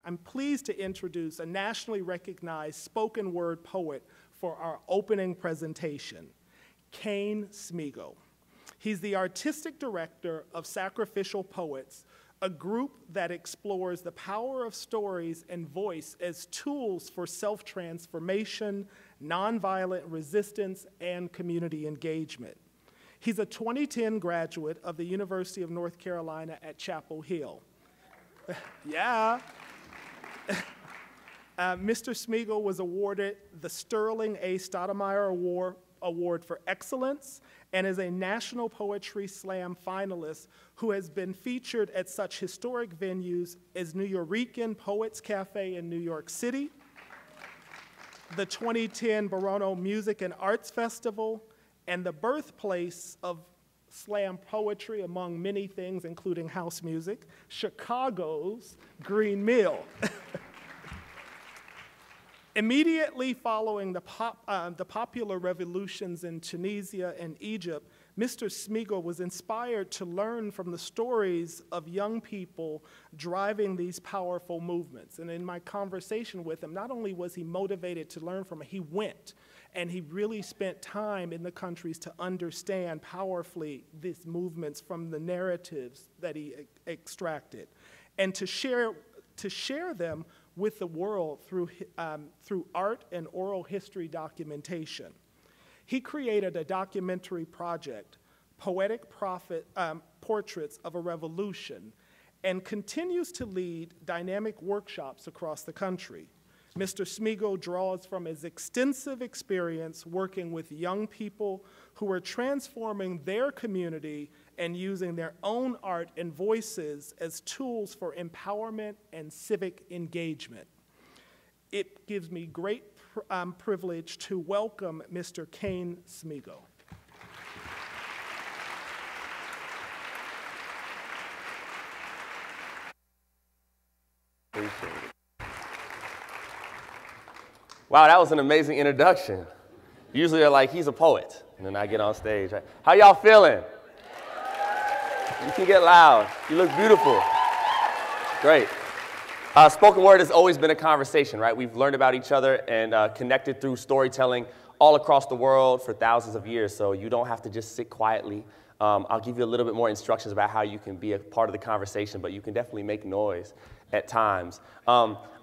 I'm pleased to introduce a nationally recognized spoken word poet for our opening presentation, Kane Smego. He's the artistic director of Sacrificial Poets, a group that explores the power of stories and voice as tools for self-transformation, nonviolent resistance, and community engagement. He's a 2010 graduate of the University of North Carolina at Chapel Hill. Yeah. Mr. Smigo was awarded the Sterling A. Stoudemire Award for Excellence and is a National Poetry Slam finalist who has been featured at such historic venues as New Yorican Poets Cafe in New York City, the 2010 Borono Music and Arts Festival, and the birthplace of slam poetry, among many things, including house music, Chicago's Green Mill. Immediately following the popular revolutions in Tunisia and Egypt, Mr. Smigo was inspired to learn from the stories of young people driving these powerful movements. And in my conversation with him, not only was he motivated to learn from it, he went and he really spent time in the countries to understand powerfully these movements from the narratives that he extracted, and to share them with the world through art and oral history documentation. He created a documentary project, Poetic Portraits of a Revolution, and continues to lead dynamic workshops across the country. Mr. Smigo draws from his extensive experience working with young people who are transforming their community and using their own art and voices as tools for empowerment and civic engagement. It gives me great privilege to welcome Mr. Kane Smego. Appreciate it. Wow, that was an amazing introduction. Usually they're like, he's a poet, and then I get on stage. Right? How y'all feeling? You can get loud. You look beautiful. Great. Spoken word has always been a conversation, right? We've learned about each other and connected through storytelling all across the world for thousands of years, so you don't have to just sit quietly. I'll give you a little bit more instructions about how you can be a part of the conversation, but you can definitely make noise at times.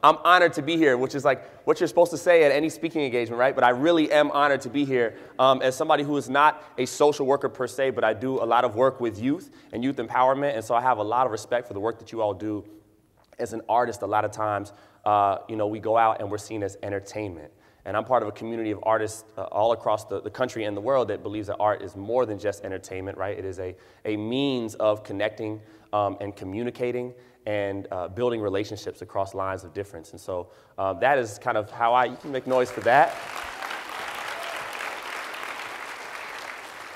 I'm honored to be here, which is like what you're supposed to say at any speaking engagement, right? But I really am honored to be here as somebody who is not a social worker per se, but I do a lot of work with youth and youth empowerment, and so I have a lot of respect for the work that you all do. As an artist, a lot of times, we go out and we're seen as entertainment. And I'm part of a community of artists all across the country and the world that believes that art is more than just entertainment, right? It is a means of connecting and communicating and building relationships across lines of difference. And so that is kind of how you can make noise for that.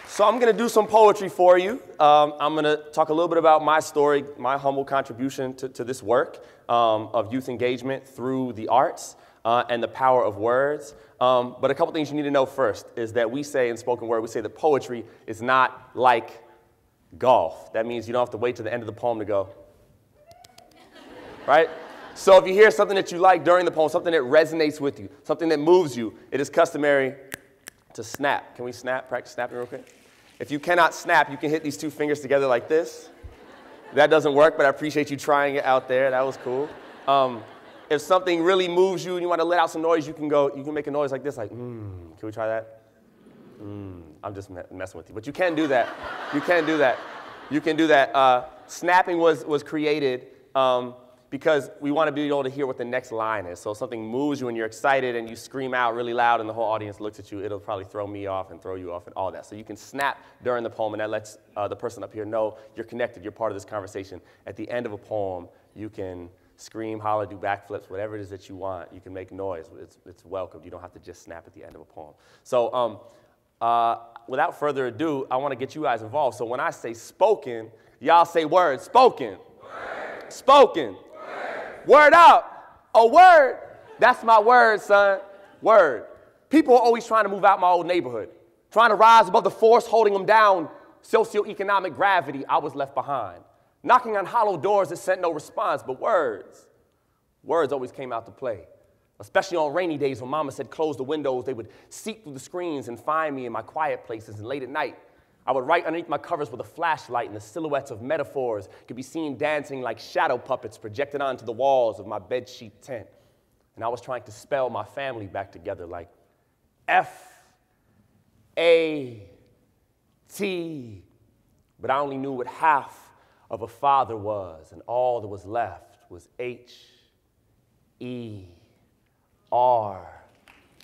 So I'm going to do some poetry for you. I'm going to talk a little bit about my story, my humble contribution to this work of youth engagement through the arts and the power of words. But a couple things you need to know first is that we say in spoken word, we say that poetry is not like golf. That means you don't have to wait to the end of the poem to go. Right? So if you hear something that you like during the poem, something that resonates with you, something that moves you, it is customary to snap. Can we snap? Practice snapping real quick? If you cannot snap, you can hit these two fingers together like this. That doesn't work, but I appreciate you trying it out there. That was cool. If something really moves you and you want to let out some noise, you can make a noise like this, like, Can we try that? I'm just messing with you. But you can do that. You can do that. You can do that. Snapping was created because we want to be able to hear what the next line is. So if something moves you and you're excited and you scream out really loud and the whole audience looks at you, it'll probably throw me off and throw you off and all that. So you can snap during the poem, and that lets the person up here know you're connected, you're part of this conversation. At the end of a poem, you can scream, holler, do backflips, whatever it is that you want. You can make noise. It's welcomed. You don't have to just snap at the end of a poem. So without further ado, I want to get you guys involved. So when I say spoken, y'all say word. Spoken. Word. Spoken. Word. Word up. A word. That's my word, son. Word. People are always trying to move out my old neighborhood, trying to rise above the force holding them down. Socioeconomic gravity, I was left behind. Knocking on hollow doors that sent no response, but words. Words always came out to play. Especially on rainy days when mama said close the windows, they would seep through the screens and find me in my quiet places. And late at night, I would write underneath my covers with a flashlight, and the silhouettes of metaphors could be seen dancing like shadow puppets projected onto the walls of my bedsheet tent. And I was trying to spell my family back together like F-A-T, but I only knew what half of a father was, and all that was left was H-E-R,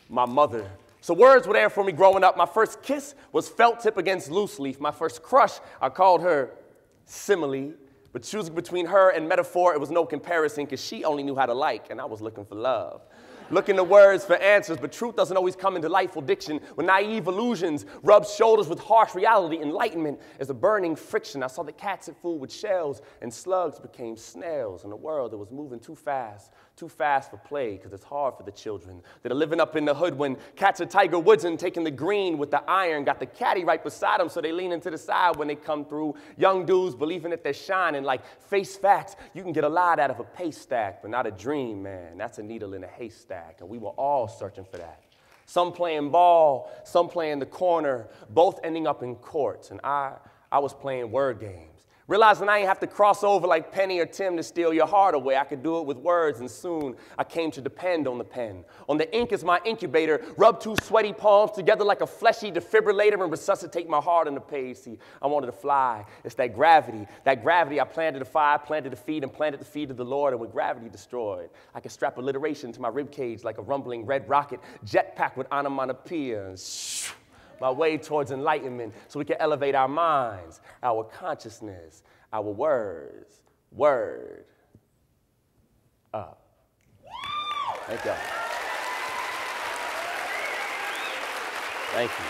my mother. So words were there for me growing up. My first kiss was felt tip against loose leaf. My first crush, I called her simile. But choosing between her and metaphor, it was no comparison because she only knew how to like, and I was looking for love. Looking to words for answers, but truth doesn't always come in delightful diction. When naive illusions rub shoulders with harsh reality, enlightenment is a burning friction. I saw the cats at food with shells, and slugs became snails in a world that was moving too fast for play, because it's hard for the children that are living up in the hood when cats are Tiger Woods and taking the green with the iron, got the caddy right beside them so they lean into the side when they come through. Young dudes believing that they're shining like face facts. You can get a lot out of a pay stack, but not a dream, man. That's a needle in a haystack, and we were all searching for that. Some playing ball, some playing the corner, both ending up in courts, and I was playing word games. Realizing I ain't have to cross over like Penny or Tim to steal your heart away. I could do it with words, and soon I came to depend on the pen. On the ink as my incubator, rub two sweaty palms together like a fleshy defibrillator and resuscitate my heart on the page. See, I wanted to fly. It's that gravity I planned to defy, planted to feed, and planted the feed of the Lord, and with gravity destroyed, I could strap alliteration to my ribcage like a rumbling red rocket, jetpack with onomatopoeia, and my way towards enlightenment so we can elevate our minds, our consciousness, our words. Word up. Thank you. Thank you.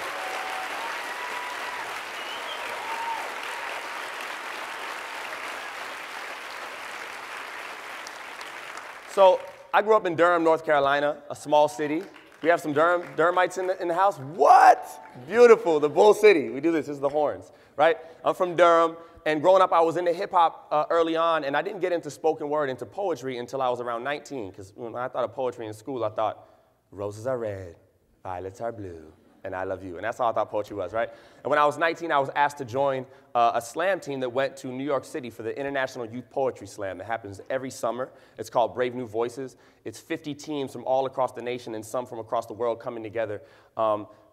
So I grew up in Durham, North Carolina, a small city. We have some Durhamites in the house. What? Beautiful, the Bull City. We do this is the horns, right? I'm from Durham, and growing up, I was into hip-hop early on, and I didn't get into spoken word, into poetry until I was around 19, because when I thought of poetry in school, I thought, roses are red, violets are blue, and I love you. And that's all I thought poetry was, right? And when I was 19, I was asked to join a slam team that went to New York City for the International Youth Poetry Slam that happens every summer. It's called Brave New Voices. It's 50 teams from all across the nation and some from across the world coming together.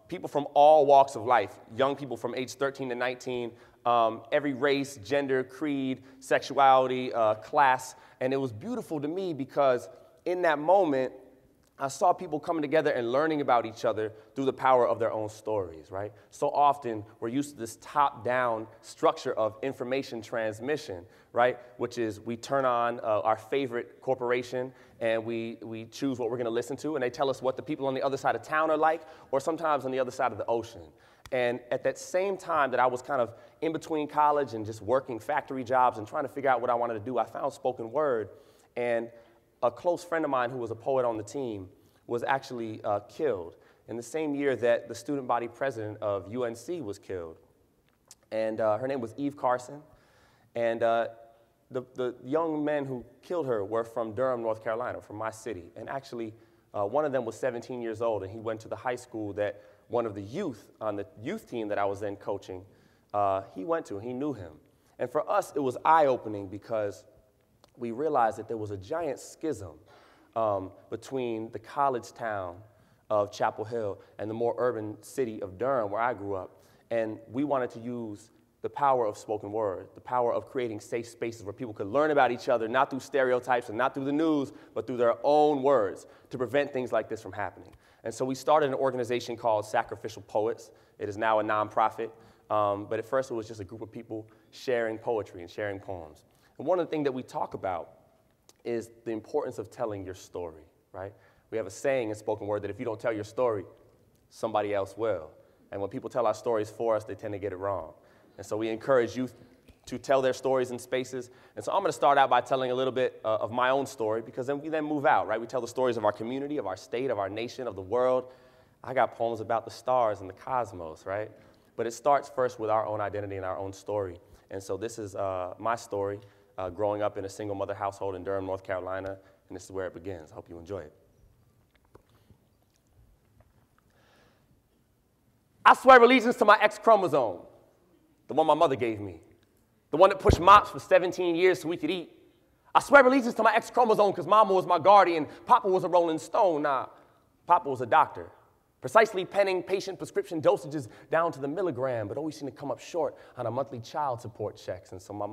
People from all walks of life, young people from age 13 to 19, every race, gender, creed, sexuality, class. And it was beautiful to me because in that moment, I saw people coming together and learning about each other through the power of their own stories, right? So often, we're used to this top-down structure of information transmission, right? Which is we turn on our favorite corporation and we choose what we're gonna listen to, and they tell us what the people on the other side of town are like, or sometimes on the other side of the ocean. And at that same time that I was kind of in between college and just working factory jobs and trying to figure out what I wanted to do, I found spoken word. And a close friend of mine who was a poet on the team was actually killed in the same year that the student body president of UNC was killed. And her name was Eve Carson. And the young men who killed her were from Durham, North Carolina, from my city. And actually, one of them was 17 years old, and he went to the high school that one of the youth on the youth team that I was then coaching, he went to. He knew him. And for us, it was eye-opening because we realized that there was a giant schism between the college town of Chapel Hill and the more urban city of Durham, where I grew up. And we wanted to use the power of spoken word, the power of creating safe spaces where people could learn about each other, not through stereotypes and not through the news, but through their own words, to prevent things like this from happening. And so we started an organization called Sacrificial Poets. It is now a nonprofit, but at first it was just a group of people sharing poetry and sharing poems. And one of the things that we talk about is the importance of telling your story, right? We have a saying in spoken word that if you don't tell your story, somebody else will. And when people tell our stories for us, they tend to get it wrong. And so we encourage youth to tell their stories in spaces. And so I'm going to start out by telling a little bit of my own story, because then we move out, right? We tell the stories of our community, of our state, of our nation, of the world. I got poems about the stars and the cosmos, right? But it starts first with our own identity and our own story. And so this is my story, growing up in a single mother household in Durham, North Carolina, and this is where it begins. I hope you enjoy it. I swear allegiance to my X chromosome, the one my mother gave me, the one that pushed mops for 17 years so we could eat. I swear allegiance to my X chromosome because mama was my guardian, papa was a rolling stone. Nah, papa was a doctor, precisely penning patient prescription dosages down to the milligram, but always seemed to come up short on a monthly child support checks. And so my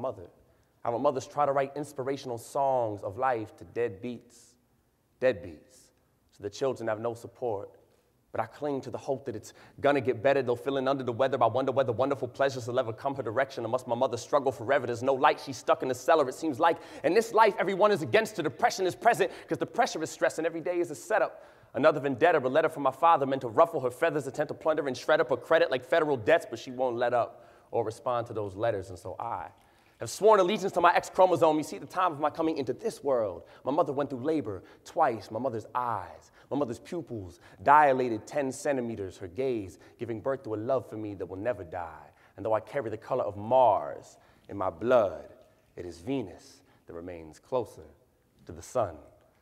our mothers try to write inspirational songs of life to deadbeats, so the children have no support. But I cling to the hope that it's gonna get better. Though feeling under the weather, I wonder whether wonderful pleasures will ever come her direction. Or must my mother struggle forever? There's no light, she's stuck in the cellar, it seems like. In this life, everyone is against her. Depression is present, because the pressure is stress, and every day is a setup. Another vendetta, a letter from my father meant to ruffle her feathers, attempt to plunder and shred up her credit like federal debts, but she won't let up or respond to those letters, and so I have sworn allegiance to my X chromosome. You see, at the time of my coming into this world, my mother went through labor twice. My mother's eyes, my mother's pupils dilated 10 centimeters, her gaze giving birth to a love for me that will never die. And though I carry the color of Mars in my blood, it is Venus that remains closer to the sun.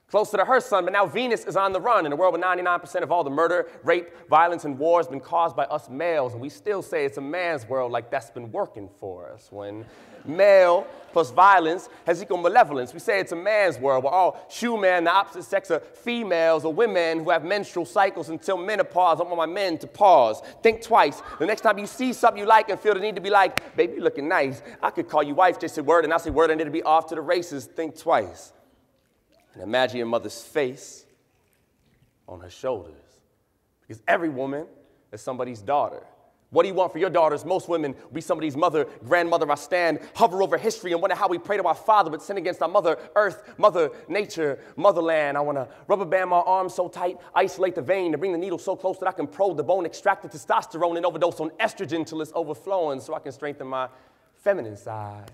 Closer to her son, but now Venus is on the run. In a world where 99% of all the murder, rape, violence, and war has been caused by us males, and we still say it's a man's world like that's been working for us. When male plus violence has equal malevolence, we say it's a man's world where all human, the opposite sex, are females or women who have menstrual cycles until menopause. I want my men to pause. Think twice. The next time you see something you like and feel the need to be like, baby, you're looking nice. I could call you wife, just say word, and I say word, and it'll be off to the races. Think twice. And imagine your mother's face on her shoulders. Because every woman is somebody's daughter. What do you want for your daughters? Most women be somebody's mother, grandmother. I stand, hover over history and wonder how we pray to our father, but sin against our mother earth, mother nature, motherland. I want to rubber band my arms so tight, isolate the vein, to bring the needle so close that I can probe the bone, extract the testosterone and overdose on estrogen till it's overflowing so I can strengthen my feminine side.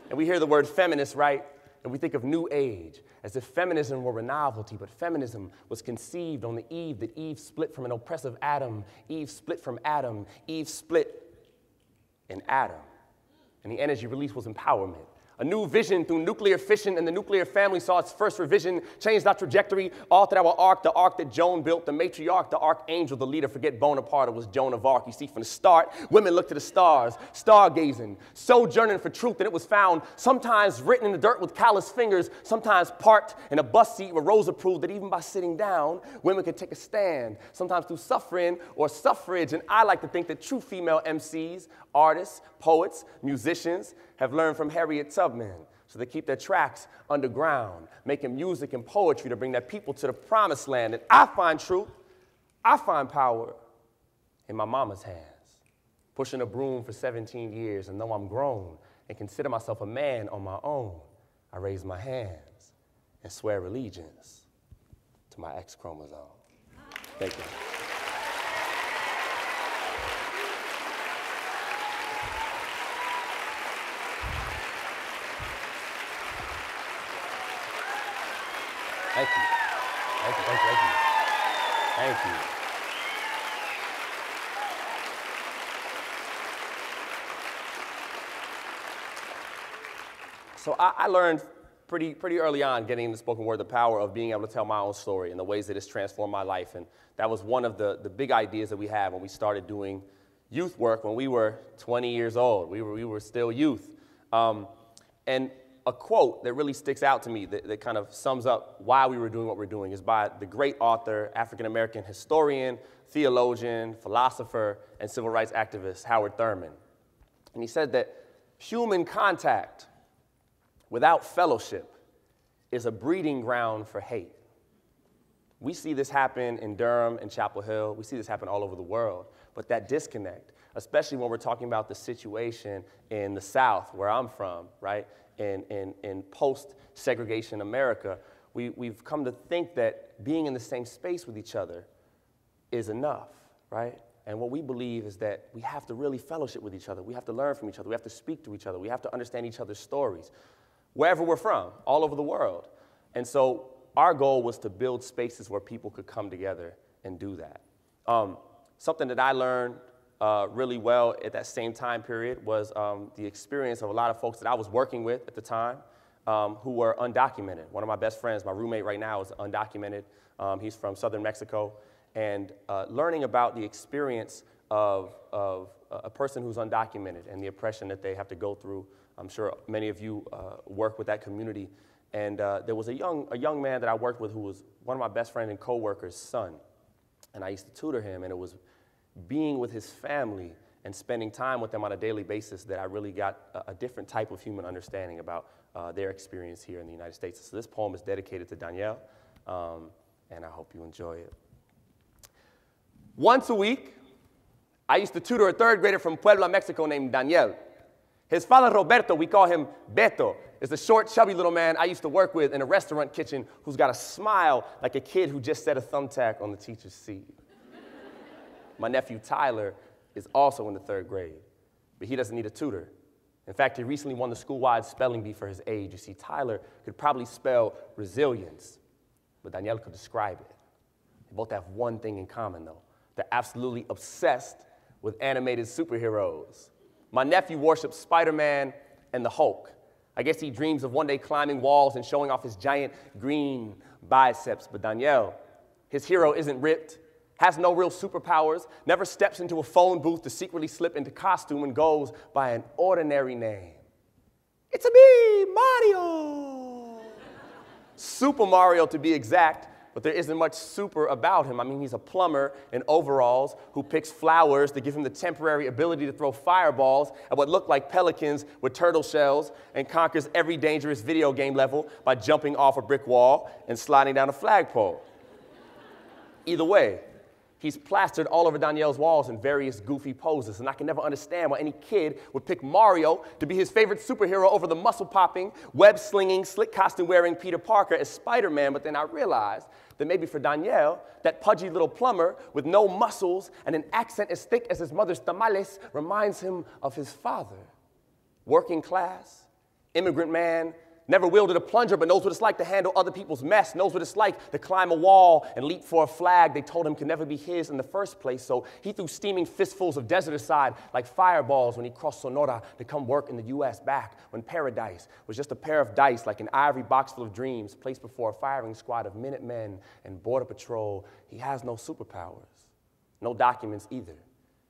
And we hear the word feminist, right? And we think of New Age, as if feminism were a novelty, but feminism was conceived on the eve that Eve split from an oppressive Adam. Eve split from Adam. Eve split in Adam. And the energy release was empowerment. A new vision through nuclear fission, and the nuclear family saw its first revision, changed our trajectory, altered our arc, the arc that Joan built, the matriarch, the archangel, the leader. Forget Bonaparte, it was Joan of Arc. You see, from the start, women looked to the stars, stargazing, sojourning for truth, and it was found, sometimes written in the dirt with calloused fingers, sometimes parked in a bus seat where Rosa proved that even by sitting down, women could take a stand, sometimes through suffering or suffrage. And I like to think that true female MCs, artists, poets, musicians, have learned from Harriet Tubman. So they keep their tracks underground, making music and poetry to bring their people to the promised land. And I find truth, I find power in my mama's hands. Pushing a broom for 17 years, and though I'm grown and consider myself a man on my own, I raise my hands and swear allegiance to my X chromosome. Thank you. Thank you. Thank you, thank you, thank you. Thank you. So I learned pretty early on, getting into spoken word, the power of being able to tell my own story and the ways that it's transformed my life. And that was one of the big ideas that we had when we started doing youth work when we were 20 years old. We were still youth. And a quote that really sticks out to me that kind of sums up why we were doing what we're doing is by the great author, African-American historian, theologian, philosopher, and civil rights activist, Howard Thurman. And he said that human contact without fellowship is a breeding ground for hate. We see this happen in Durham and Chapel Hill. We see this happen all over the world. But that disconnect, especially when we're talking about the situation in the South, where I'm from, right? In post-segregation America, we've come to think that being in the same space with each other is enough, right? And what we believe is that we have to really fellowship with each other. We have to learn from each other. We have to speak to each other. We have to understand each other's stories, wherever we're from, all over the world. And so our goal was to build spaces where people could come together and do that. Something that I learned really well at that same time period was the experience of a lot of folks that I was working with at the time, who were undocumented. One of my best friends, my roommate right now, is undocumented. He's from southern Mexico. And learning about the experience of a person who's undocumented and the oppression that they have to go through. I'm sure many of you work with that community. And there was a young man that I worked with who was one of my best friend and co-worker's son. And I used to tutor him, and it was being with his family and spending time with them on a daily basis that I really got a different type of human understanding about their experience here in the United States. So this poem is dedicated to Danielle, and I hope you enjoy it. Once a week, I used to tutor a third grader from Puebla, Mexico named Danielle. His father, Roberto, we call him Beto, is a short, chubby little man I used to work with in a restaurant kitchen who's got a smile like a kid who just set a thumbtack on the teacher's seat. My nephew, Tyler, is also in the third grade, but he doesn't need a tutor. In fact, he recently won the school-wide spelling bee for his age. You see, Tyler could probably spell resilience, but Danielle could describe it. They both have one thing in common, though. They're absolutely obsessed with animated superheroes. My nephew worships Spider-Man and the Hulk. I guess he dreams of one day climbing walls and showing off his giant green biceps. But Danielle, his hero isn't ripped, has no real superpowers, never steps into a phone booth to secretly slip into costume, and goes by an ordinary name. It's a me, Mario. Super Mario, to be exact. But there isn't much super about him. I mean, he's a plumber in overalls who picks flowers to give him the temporary ability to throw fireballs at what look like pelicans with turtle shells, and conquers every dangerous video game level by jumping off a brick wall and sliding down a flagpole. Either way, he's plastered all over Danielle's walls in various goofy poses, and I can never understand why any kid would pick Mario to be his favorite superhero over the muscle-popping, web-slinging, slick costume-wearing Peter Parker as Spider-Man. But then I realized that maybe for Danielle, that pudgy little plumber with no muscles and an accent as thick as his mother's tamales reminds him of his father. Working class, immigrant man, never wielded a plunger, but knows what it's like to handle other people's mess, knows what it's like to climb a wall and leap for a flag they told him could never be his in the first place. So he threw steaming fistfuls of desert aside like fireballs when he crossed Sonora to come work in the U.S. back when paradise was just a pair of dice like an ivory box full of dreams placed before a firing squad of Minutemen and Border Patrol. He has no superpowers, no documents either,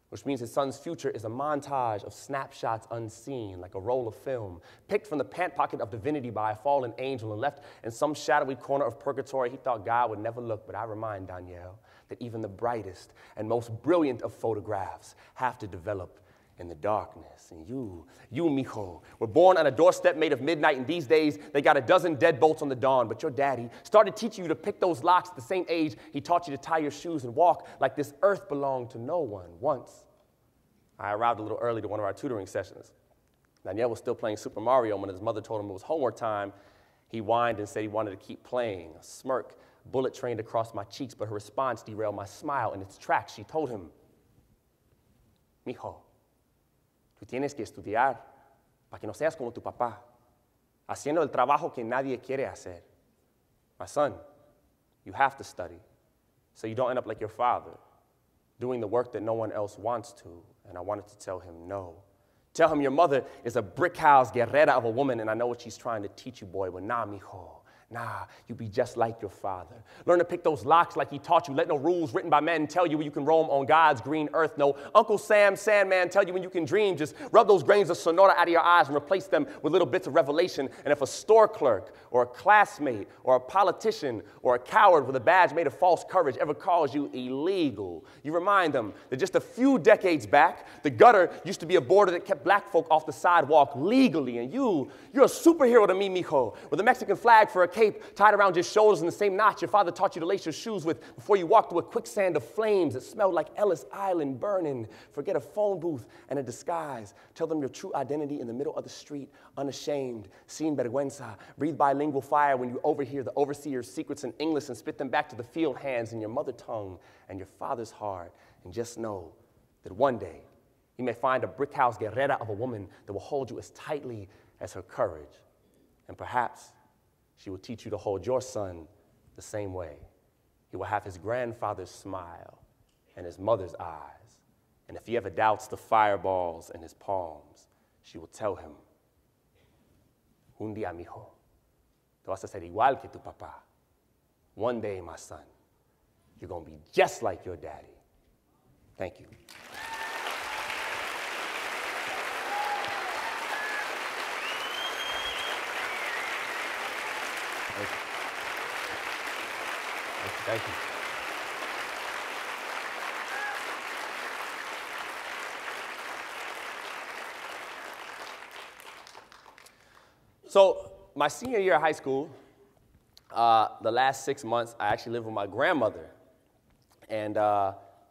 which means his son's future is a montage of snapshots unseen, like a roll of film, picked from the pant pocket of divinity by a fallen angel and left in some shadowy corner of purgatory he thought God would never look. But I remind Danielle that even the brightest and most brilliant of photographs have to develop in the darkness. And you, mijo, were born on a doorstep made of midnight, and these days they got a dozen deadbolts on the dawn. But your daddy started teaching you to pick those locks at the same age he taught you to tie your shoes and walk like this earth belonged to no one. Once, I arrived a little early to one of our tutoring sessions. Danielle was still playing Super Mario, and when his mother told him it was homework time, he whined and said he wanted to keep playing. A smirk bullet trained across my cheeks, but her response derailed my smile in its tracks. She told him, "Mijo, tú tienes que estudiar para que no seas como tu papá, haciendo el trabajo que nadie quiere hacer. My son, you have to study so you don't end up like your father, doing the work that no one else wants to." And I wanted to tell him no. Tell him your mother is a brick house guerrera of a woman, and I know what she's trying to teach you, boy, but nah, mijo. Nah, you be just like your father. Learn to pick those locks like he taught you. Let no rules written by men tell you when you can roam on God's green earth. No Uncle Sam, Sandman, tell you when you can dream. Just rub those grains of Sonora out of your eyes and replace them with little bits of revelation. And if a store clerk or a classmate or a politician or a coward with a badge made of false courage ever calls you illegal, you remind them that just a few decades back, the gutter used to be a border that kept black folk off the sidewalk legally. And you're a superhero to me, mijo, with a Mexican flag for a cape tied around your shoulders in the same knot your father taught you to lace your shoes with before you walked through a quicksand of flames that smelled like Ellis Island burning. Forget a phone booth and a disguise. Tell them your true identity in the middle of the street, unashamed, sin vergüenza. Breathe bilingual fire when you overhear the overseer's secrets in English and spit them back to the field hands in your mother tongue and your father's heart. And just know that one day you may find a brick house guerrera of a woman that will hold you as tightly as her courage. And perhaps she will teach you to hold your son the same way. He will have his grandfather's smile and his mother's eyes. And if he ever doubts the fireballs in his palms, she will tell him, "Un día, mijo, Te vas a ser igual que tu papá. One day, my son, you're going to be just like your daddy. Thank you. Thank you. So my senior year of high school, the last 6 months, I actually lived with my grandmother. And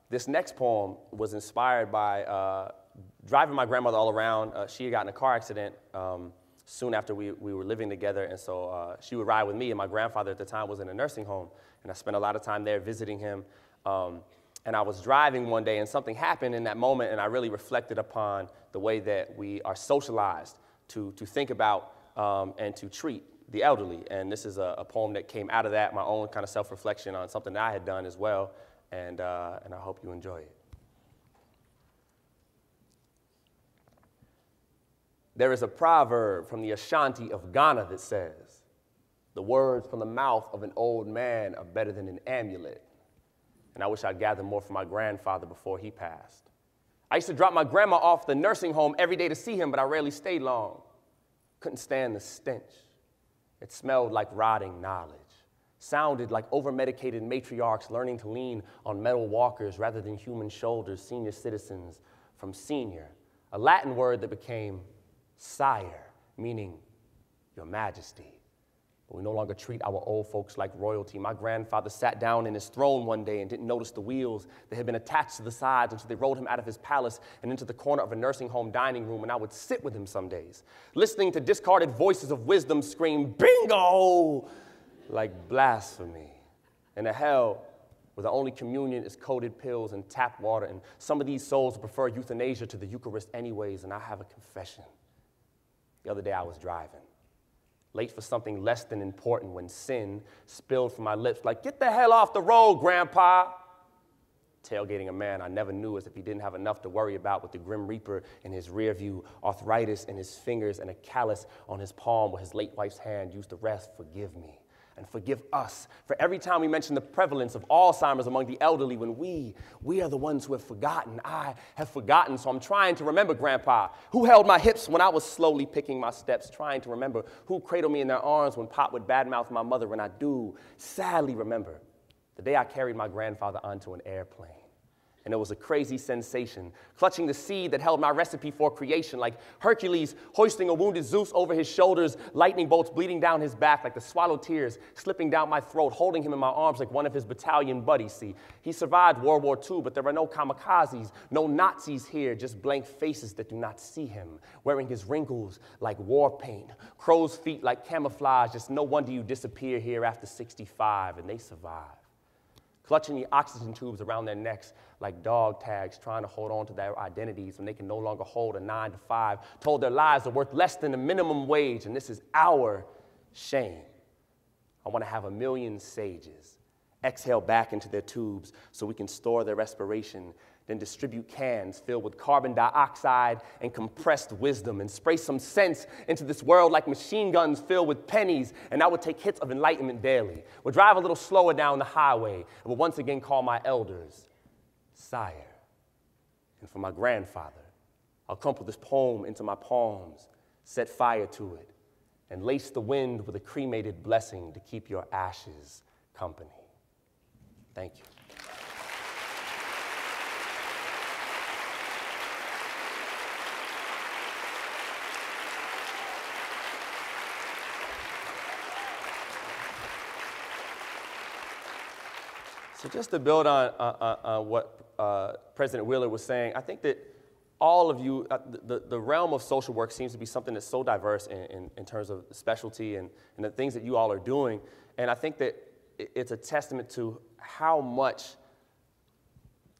this next poem was inspired by driving my grandmother all around. She had gotten in a car accident soon after we were living together, and so she would ride with me, and my grandfather at the time was in a nursing home, and I spent a lot of time there visiting him. And I was driving one day, and something happened in that moment, and I really reflected upon the way that we are socialized to think about and to treat the elderly. And this is a poem that came out of that, my own kind of self-reflection on something that I had done as well, and I hope you enjoy it. There is a proverb from the Ashanti of Ghana that says, "The words from the mouth of an old man are better than an amulet." And I wish I'd gathered more from my grandfather before he passed. I used to drop my grandma off the nursing home every day to see him, but I rarely stayed long. Couldn't stand the stench. It smelled like rotting knowledge. Sounded like over-medicated matriarchs learning to lean on metal walkers rather than human shoulders, senior citizens from senior, a Latin word that became sire, meaning your majesty. But we no longer treat our old folks like royalty. My grandfather sat down in his throne one day and didn't notice the wheels that had been attached to the sides until they rolled him out of his palace and into the corner of a nursing home dining room, and I would sit with him some days, listening to discarded voices of wisdom scream, "Bingo!" like blasphemy. In a hell where the only communion is coded pills and tap water, and some of these souls prefer euthanasia to the Eucharist anyways, and I have a confession. The other day I was driving, late for something less than important when sin spilled from my lips like, "Get the hell off the road, Grandpa." Tailgating a man I never knew as if he didn't have enough to worry about with the Grim Reaper in his rear view, arthritis in his fingers, and a callus on his palm where his late wife's hand used to rest. Forgive me. And forgive us for every time we mention the prevalence of Alzheimer's among the elderly when we are the ones who have forgotten. I have forgotten, so I'm trying to remember, Grandpa, who held my hips when I was slowly picking my steps, trying to remember who cradled me in their arms when Pop would badmouth my mother, and I do sadly remember the day I carried my grandfather onto an airplane. And it was a crazy sensation, clutching the seed that held my recipe for creation, like Hercules hoisting a wounded Zeus over his shoulders, lightning bolts bleeding down his back like the swallowed tears slipping down my throat, holding him in my arms like one of his battalion buddies. See, he survived World War II, but there are no kamikazes, no Nazis here, just blank faces that do not see him, wearing his wrinkles like war paint, crow's feet like camouflage. Just no wonder you disappear here after 65, and they survive. Clutching the oxygen tubes around their necks like dog tags, trying to hold on to their identities when they can no longer hold a 9 to 5, told their lives are worth less than the minimum wage, and this is our shame. I want to have a million sages exhale back into their tubes so we can store their respiration, then distribute cans filled with carbon dioxide and compressed wisdom, and spray some sense into this world like machine guns filled with pennies, and I would take hits of enlightenment daily, would drive a little slower down the highway, and would once again call my elders sire. And for my grandfather, I'll crumple this poem into my palms, set fire to it, and lace the wind with a cremated blessing to keep your ashes company. Thank you. So just to build on what President Wheeler was saying, I think that all of you, the realm of social work seems to be something that's so diverse in terms of specialty and the things that you all are doing. And I think that it's a testament to how much,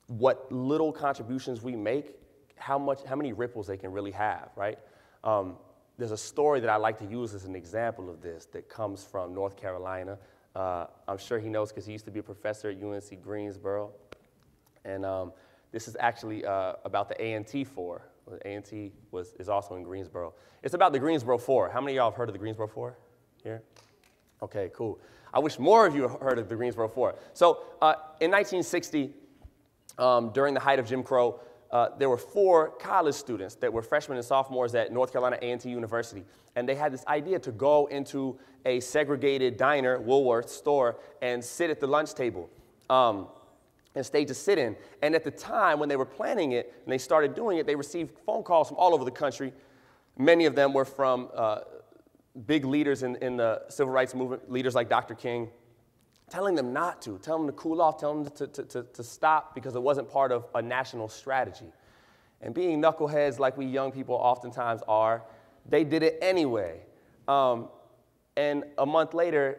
what little contributions we make, how many ripples they can really have, right? There's a story that I like to use as an example of this that comes from North Carolina. I'm sure he knows because he used to be a professor at UNC Greensboro. And this is actually about the A&T 4. The A&T is also in Greensboro. It's about the Greensboro 4. How many of y'all have heard of the Greensboro 4 here? Okay, cool. I wish more of you heard of the Greensboro Four. So in 1960, during the height of Jim Crow, there were 4 college students that were freshmen and sophomores at North Carolina A&T University. And they had this idea to go into a segregated diner, Woolworth store, and sit at the lunch table and stage a sit-in. And at the time, when they were planning it and they started doing it, they received phone calls from all over the country. Many of them were from big leaders in the civil rights movement, leaders like Dr. King, telling them not to, telling them to cool off, telling them to stop because it wasn't part of a national strategy. And being knuckleheads like we young people oftentimes are, they did it anyway. And a month later,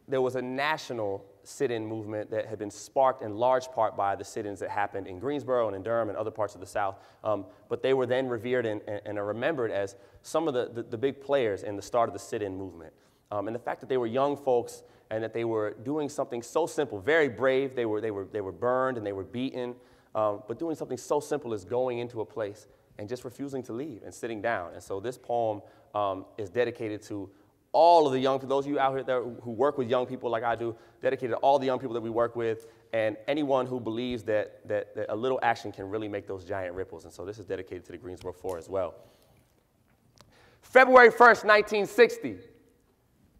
there was a national sit-in movement that had been sparked in large part by the sit-ins that happened in Greensboro and in Durham and other parts of the South. But they were then revered and are remembered as some of the big players in the start of the sit-in movement. And the fact that they were young folks and that they were doing something so simple, very brave, they were burned and they were beaten, but doing something so simple as going into a place and just refusing to leave and sitting down. And so this poem is dedicated to all of the young people, those of you out here there who work with young people like I do, dedicated to all the young people that we work with, and anyone who believes that a little action can really make those giant ripples. And so this is dedicated to the Greensboro Four as well. February 1st, 1960,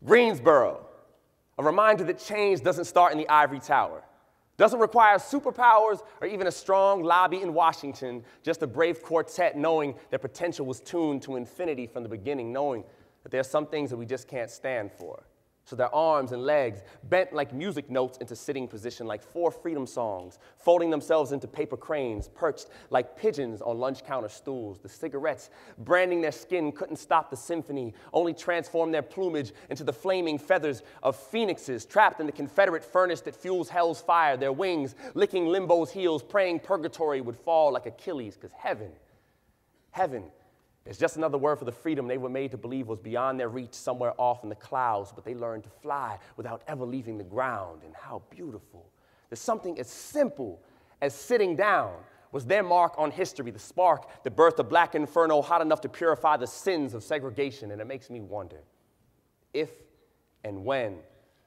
Greensboro. A reminder that change doesn't start in the ivory tower. Doesn't require superpowers or even a strong lobby in Washington, just a brave quartet knowing their potential was tuned to infinity from the beginning, knowing that there are some things that we just can't stand for. So their arms and legs bent like music notes into sitting position, like 4 freedom songs, folding themselves into paper cranes, perched like pigeons on lunch counter stools. The cigarettes branding their skin couldn't stop the symphony, only transformed their plumage into the flaming feathers of phoenixes trapped in the Confederate furnace that fuels hell's fire, their wings licking limbo's heels, praying purgatory would fall like Achilles, because heaven, it's just another word for the freedom they were made to believe was beyond their reach, somewhere off in the clouds, but they learned to fly without ever leaving the ground. And how beautiful. There's something as simple as sitting down was their mark on history, the spark that birthed a black inferno hot enough to purify the sins of segregation. And it makes me wonder if and when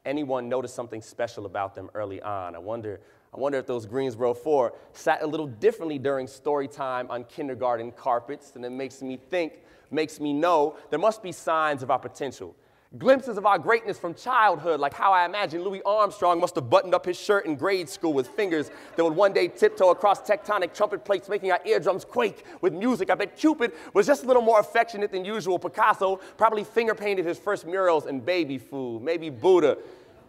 anyone noticed something special about them early on. I wonder if those Greensboro Four sat a little differently during story time on kindergarten carpets, and it makes me think, makes me know there must be signs of our potential. Glimpses of our greatness from childhood, like how I imagine Louis Armstrong must have buttoned up his shirt in grade school with fingers that would one day tiptoe across tectonic trumpet plates, making our eardrums quake with music. I bet Cupid was just a little more affectionate than usual. Picasso probably finger-painted his first murals in baby food. Maybe Buddha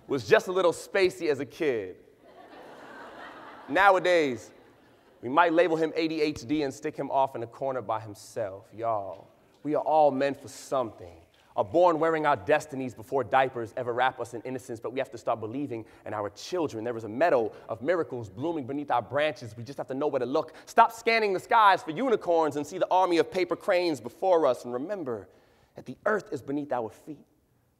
was just a little spacey as a kid. Nowadays, we might label him ADHD and stick him off in a corner by himself. Y'all, we are all meant for something. Are born wearing our destinies before diapers ever wrap us in innocence, but we have to start believing in our children. There is a meadow of miracles blooming beneath our branches. We just have to know where to look. Stop scanning the skies for unicorns and see the army of paper cranes before us. And remember that the earth is beneath our feet.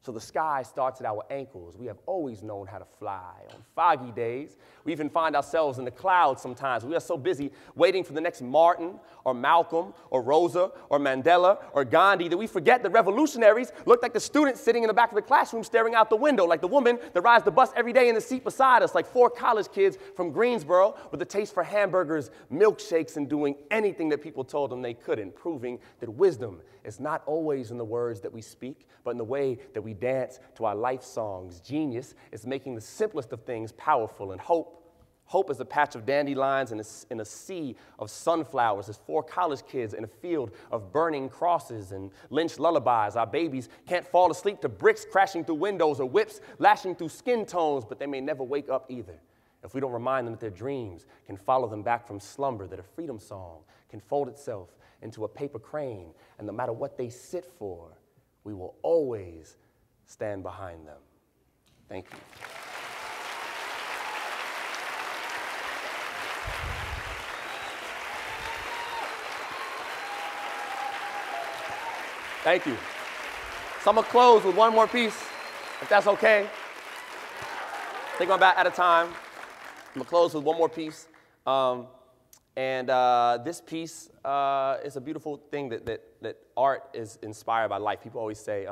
So the sky starts at our ankles. We have always known how to fly. On foggy days, we even find ourselves in the clouds sometimes. We are so busy waiting for the next Martin or Malcolm or Rosa or Mandela or Gandhi that we forget the revolutionaries looked like the students sitting in the back of the classroom staring out the window, like the woman that rides the bus every day in the seat beside us, like 4 college kids from Greensboro with a taste for hamburgers, milkshakes, and doing anything that people told them they couldn't, proving that wisdom is not always in the words that we speak, but in the way that we dance to our life songs. Genius is making the simplest of things powerful, and hope is a patch of dandelions in a sea of sunflowers. As 4 college kids in a field of burning crosses and lynched lullabies. Our babies can't fall asleep to bricks crashing through windows or whips lashing through skin tones, but they may never wake up either if we don't remind them that their dreams can follow them back from slumber, that a freedom song can fold itself into a paper crane, and no matter what they sit for, we will always stand behind them. Thank you. Thank you. So I'm gonna close with one more piece, if that's okay. I think I'm about out of time. I'm gonna close with one more piece. This piece is a beautiful thing that art is inspired by life. People always say,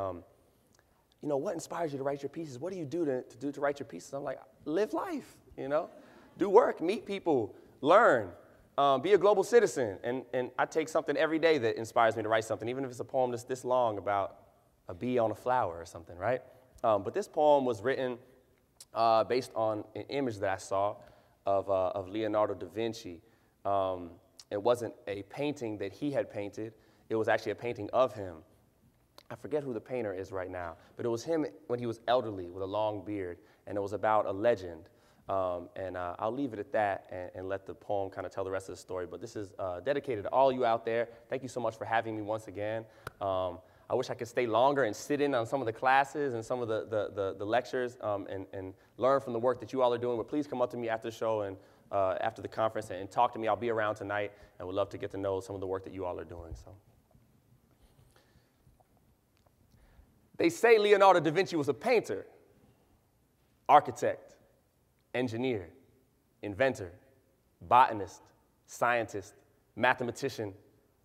you know, what inspires you to write your pieces? What do you do to write your pieces? I'm like, live life, you know? Do work, meet people, learn, be a global citizen. And I take something every day that inspires me to write something, even if it's a poem that's this long about a bee on a flower or something, right? But this poem was written based on an image that I saw of Leonardo da Vinci. It wasn't a painting that he had painted. It was actually a painting of him. I forget who the painter is right now, but it was him when he was elderly with a long beard, and it was about a legend. I'll leave it at that and let the poem kind of tell the rest of the story. But this is dedicated to all you out there. Thank you so much for having me once again. I wish I could stay longer and sit in on some of the classes and some of the lectures and learn from the work that you all are doing. But please come up to me after the show and after the conference and talk to me. I'll be around tonight and would love to get to know some of the work that you all are doing. So, they say Leonardo da Vinci was a painter, architect, engineer, inventor, botanist, scientist, mathematician,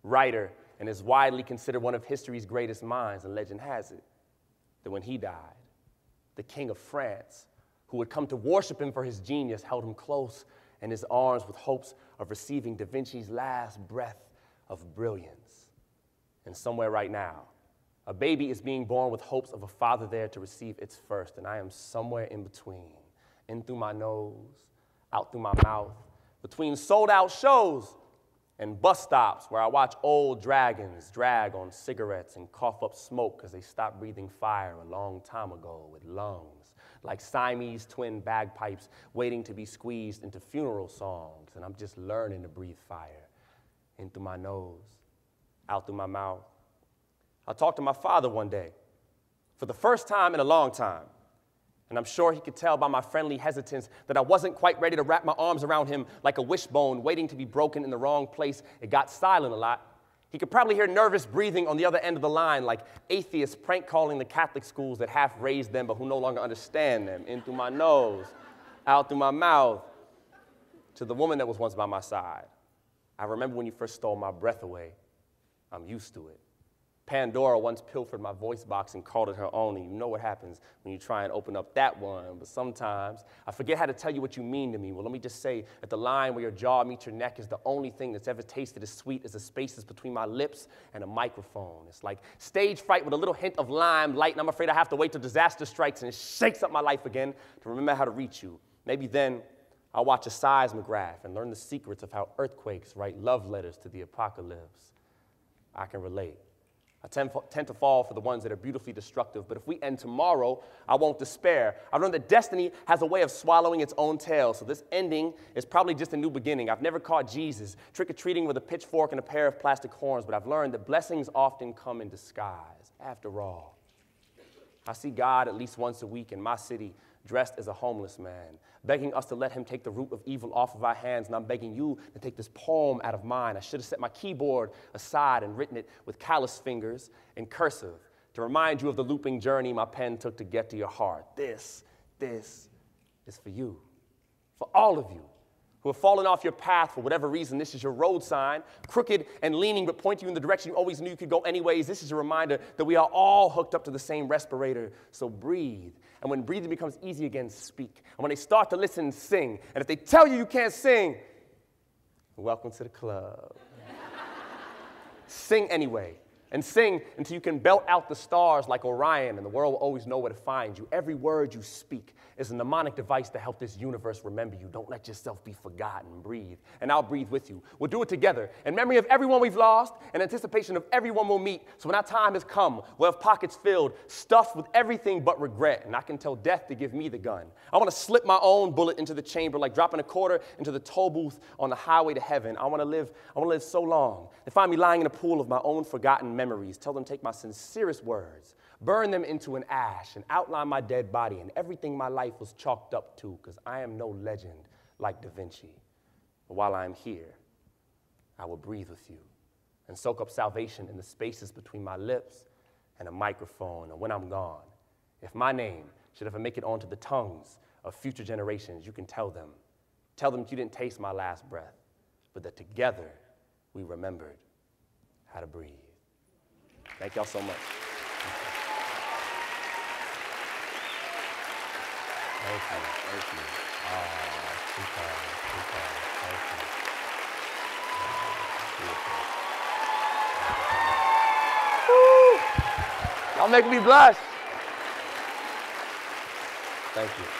writer, and is widely considered one of history's greatest minds. And legend has it that when he died, the King of France, who had come to worship him for his genius, held him close in his arms with hopes of receiving Da Vinci's last breath of brilliance. And somewhere right now, a baby is being born with hopes of a father there to receive its first, and I am somewhere in between, in through my nose, out through my mouth, between sold-out shows and bus stops where I watch old dragons drag on cigarettes and cough up smoke because they stopped breathing fire a long time ago with lungs, like Siamese twin bagpipes waiting to be squeezed into funeral songs, and I'm just learning to breathe fire, in through my nose, out through my mouth. I talked to my father one day, for the first time in a long time, and I'm sure he could tell by my friendly hesitance that I wasn't quite ready to wrap my arms around him like a wishbone waiting to be broken in the wrong place. It got silent a lot. He could probably hear nervous breathing on the other end of the line, like atheists prank calling the Catholic schools that half raised them but who no longer understand them, in through my nose, out through my mouth, to the woman that was once by my side. I remember when you first stole my breath away. I'm used to it. Pandora once pilfered my voice box and called it her own, and you know what happens when you try and open up that one. But sometimes I forget how to tell you what you mean to me. Well, let me just say that the line where your jaw meets your neck is the only thing that's ever tasted as sweet as the spaces between my lips and a microphone. It's like stage fright with a little hint of limelight, and I'm afraid I have to wait till disaster strikes and it shakes up my life again to remember how to reach you. Maybe then I'll watch a seismograph and learn the secrets of how earthquakes write love letters to the apocalypse. I can relate. I tend to fall for the ones that are beautifully destructive, but if we end tomorrow, I won't despair. I've learned that destiny has a way of swallowing its own tail, so this ending is probably just a new beginning. I've never caught Jesus trick-or-treating with a pitchfork and a pair of plastic horns, but I've learned that blessings often come in disguise. After all, I see God at least once a week in my city dressed as a homeless man, begging us to let him take the root of evil off of our hands, and I'm begging you to take this poem out of mine. I should have set my keyboard aside and written it with callous fingers in cursive to remind you of the looping journey my pen took to get to your heart. This is for you, for all of you who have fallen off your path for whatever reason. This is your road sign, crooked and leaning, but pointing you in the direction you always knew you could go anyways. This is a reminder that we are all hooked up to the same respirator, so breathe. And when breathing becomes easy again, speak. And when they start to listen, sing. And if they tell you you can't sing, welcome to the club. Sing anyway. And sing until you can belt out the stars like Orion, and the world will always know where to find you. Every word you speak is a mnemonic device to help this universe remember you. Don't let yourself be forgotten. Breathe, and I'll breathe with you. We'll do it together in memory of everyone we've lost, in anticipation of everyone we'll meet. So when our time has come, we'll have pockets filled, stuffed with everything but regret, and I can tell death to give me the gun. I want to slip my own bullet into the chamber like dropping a quarter into the toll booth on the highway to heaven. I want to live so long. They find me lying in a pool of my own forgotten memories. Tell them to take my sincerest words, burn them into an ash, and outline my dead body and everything my life was chalked up to, because I am no legend like Da Vinci. But while I am here, I will breathe with you and soak up salvation in the spaces between my lips and a microphone. And when I'm gone, if my name should ever make it onto the tongues of future generations, you can tell them you didn't taste my last breath, but that together we remembered how to breathe. Thank y'all so much. Thank you. Thank you. Too kind. Too kind. Thank you. Beautiful. Woo! Y'all make me blush. Thank you.